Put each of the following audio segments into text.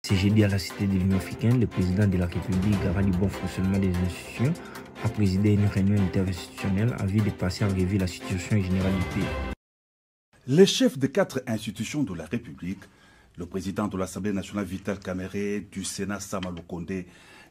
Ce jeudi à la Cité de l'Union africaine, le président de la République, garant du bon fonctionnement des institutions, a présidé une réunion interinstitutionnelle en vue de passer en revue la situation générale du pays. Les chefs de 4 institutions de la République, le président de l'Assemblée nationale Vital Kamerhe, du Sénat Sama Lukonde,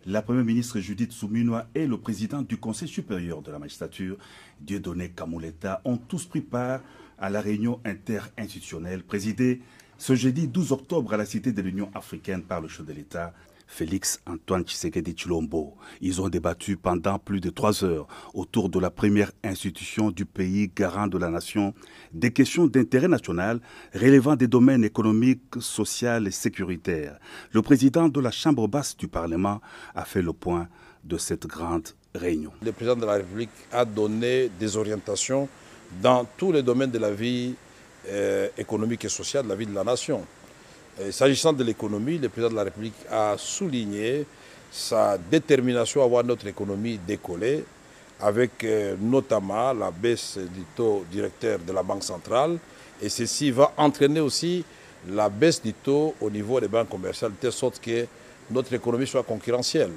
la première ministre Judith Suminwa et le président du Conseil supérieur de la magistrature, Dieudonné Kamuleta, ont tous pris part à la réunion interinstitutionnelle présidée ce jeudi 12 octobre à la Cité de l'Union africaine par le chef de l'État, Félix Antoine Tshisekedi Tshilombo. Ils ont débattu pendant plus de 3 heures autour de la première institution du pays garant de la nation des questions d'intérêt national relevant des domaines économiques, sociaux et sécuritaires. Le président de la Chambre basse du Parlement a fait le point de cette grande réunion. Le président de la République a donné des orientations dans tous les domaines de la vie économique et sociale de la vie de la nation. S'agissant de l'économie, le président de la République a souligné sa détermination à voir notre économie décoller, avec notamment la baisse du taux directeur de la Banque centrale. Et ceci va entraîner aussi la baisse du taux au niveau des banques commerciales, de telle sorte que notre économie soit concurrentielle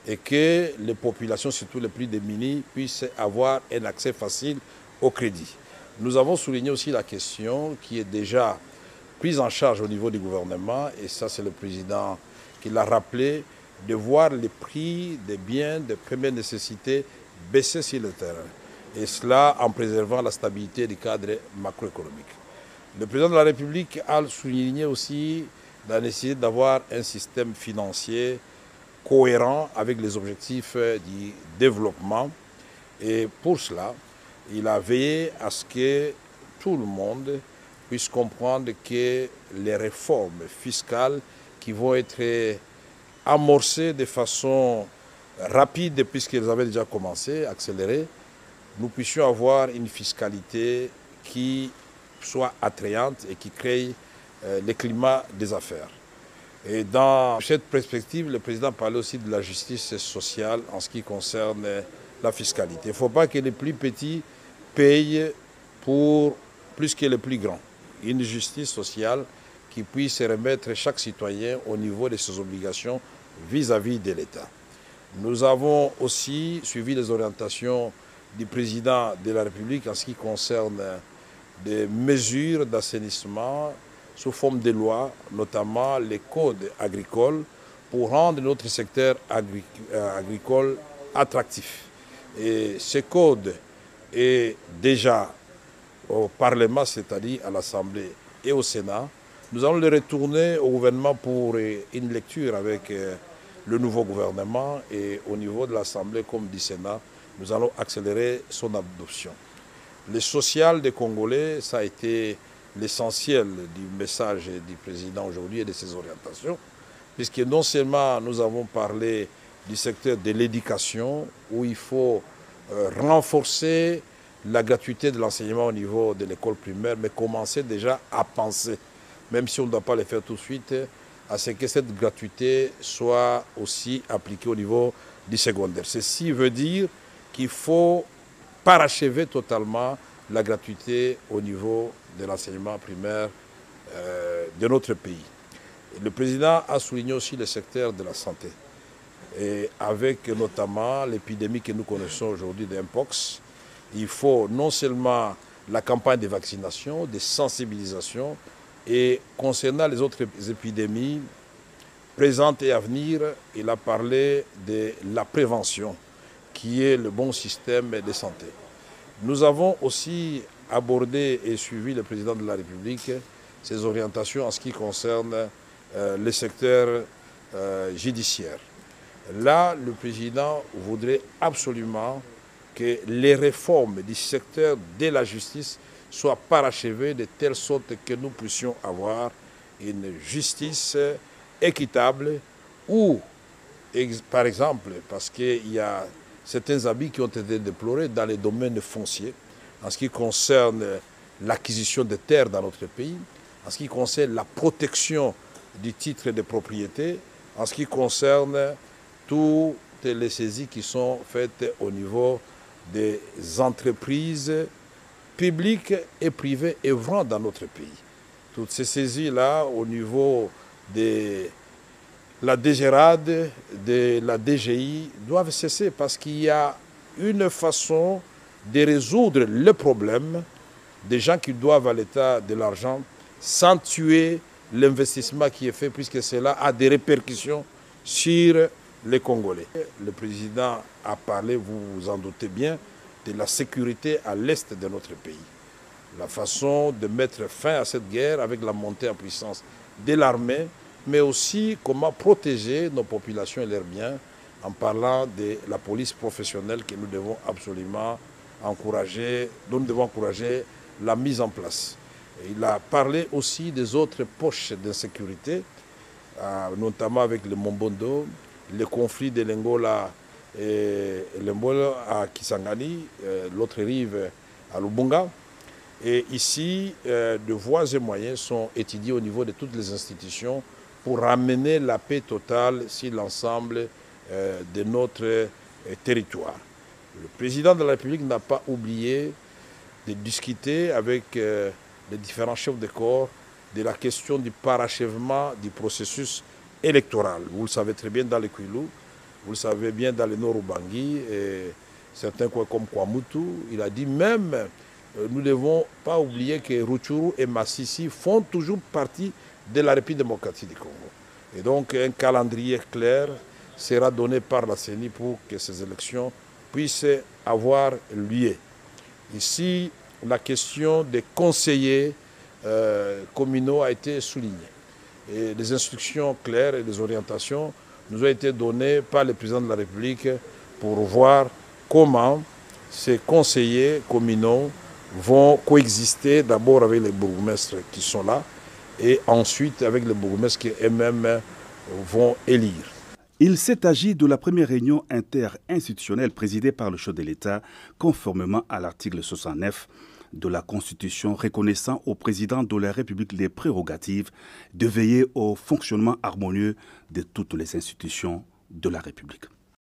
et que les populations, surtout les plus démunies, puissent avoir un accès facile au crédit. Nous avons souligné aussi la question qui est déjà prise en charge au niveau du gouvernement, et ça c'est le président qui l'a rappelé, de voir les prix des biens de première nécessité baisser sur le terrain. Et cela en préservant la stabilité du cadre macroéconomique. Le président de la République a souligné aussi la nécessité d'avoir un système financier cohérent avec les objectifs du développement. Et pour cela, il a veillé à ce que tout le monde puisse comprendre que les réformes fiscales qui vont être amorcées de façon rapide, puisqu'elles avaient déjà commencé, accélérées, nous puissions avoir une fiscalité qui soit attrayante et qui crée le climat des affaires. Et dans cette perspective, le président parlait aussi de la justice sociale en ce qui concerne la fiscalité. Il ne faut pas que les plus petits payent pour plus que les plus grands. Une justice sociale qui puisse remettre chaque citoyen au niveau de ses obligations vis-à-vis de l'État. Nous avons aussi suivi les orientations du président de la République en ce qui concerne des mesures d'assainissement sous forme de loi, notamment les codes agricoles, pour rendre notre secteur agricole attractif. Et ce code est déjà au Parlement, c'est-à-dire à l'Assemblée et au Sénat. Nous allons le retourner au gouvernement pour une lecture avec le nouveau gouvernement, et au niveau de l'Assemblée comme du Sénat, nous allons accélérer son adoption. Le social des Congolais, ça a été l'essentiel du message du président aujourd'hui et de ses orientations, puisque non seulement nous avons parlé du secteur de l'éducation, où il faut renforcer la gratuité de l'enseignement au niveau de l'école primaire, mais commencer déjà à penser, même si on ne doit pas le faire tout de suite, à ce que cette gratuité soit aussi appliquée au niveau du secondaire. Ceci veut dire qu'il faut parachever totalement la gratuité au niveau de l'enseignement primaire de notre pays. Et le président a souligné aussi le secteur de la santé, et avec notamment l'épidémie que nous connaissons aujourd'hui d'Mpox. Il faut non seulement la campagne de vaccination, de sensibilisation, et concernant les autres épidémies présentes et à venir, il a parlé de la prévention, qui est le bon système de santé. Nous avons aussi abordé et suivi le président de la République ses orientations en ce qui concerne le secteur judiciaire. Là, le président voudrait absolument que les réformes du secteur de la justice soient parachevées de telle sorte que nous puissions avoir une justice équitable où, par exemple, parce qu'il y a certains abus qui ont été déplorés dans les domaines fonciers, en ce qui concerne l'acquisition de terres dans notre pays, en ce qui concerne la protection du titre de propriété, en ce qui concerne toutes les saisies qui sont faites au niveau des entreprises publiques et privées œuvrant dans notre pays. Toutes ces saisies-là, au niveau des la DGRAD, de la DGI doivent cesser parce qu'il y a une façon de résoudre le problème des gens qui doivent à l'État de l'argent sans tuer l'investissement qui est fait, puisque cela a des répercussions sur les Congolais. Le président a parlé, vous vous en doutez bien, de la sécurité à l'est de notre pays. La façon de mettre fin à cette guerre avec la montée en puissance de l'armée, mais aussi comment protéger nos populations et leurs biens en parlant de la police professionnelle que nous devons absolument encourager, dont nous devons encourager la mise en place. Et il a parlé aussi des autres poches d'insécurité, notamment avec le Mombondo, le conflit de l'Angola et l'Angola à Kisangani, l'autre rive à Lubunga. Et ici, de voies et moyens sont étudiés au niveau de toutes les institutions pour ramener la paix totale sur l'ensemble de notre territoire. Le président de la République n'a pas oublié de discuter avec les différents chefs de corps de la question du parachèvement du processus électoral. Vous le savez très bien dans le Kwilu, vous le savez bien dans le Nord-Ubangi, et certains comme Kwamutu, il a dit même, nous ne devons pas oublier que Rutshuru et Massissi font toujours partie de la République démocratique du Congo. Et donc un calendrier clair sera donné par la CENI pour que ces élections puissent avoir lieu. Ici, la question des conseillers communaux a été soulignée. Et les instructions claires et les orientations nous ont été données par le président de la République pour voir comment ces conseillers communaux vont coexister d'abord avec les bourgmestres qui sont là et ensuite avec les bourgmestres qui eux-mêmes vont élire. Il s'est agi de la première réunion interinstitutionnelle présidée par le chef de l'État, conformément à l'article 69 de la Constitution reconnaissant au président de la République les prérogatives de veiller au fonctionnement harmonieux de toutes les institutions de la République.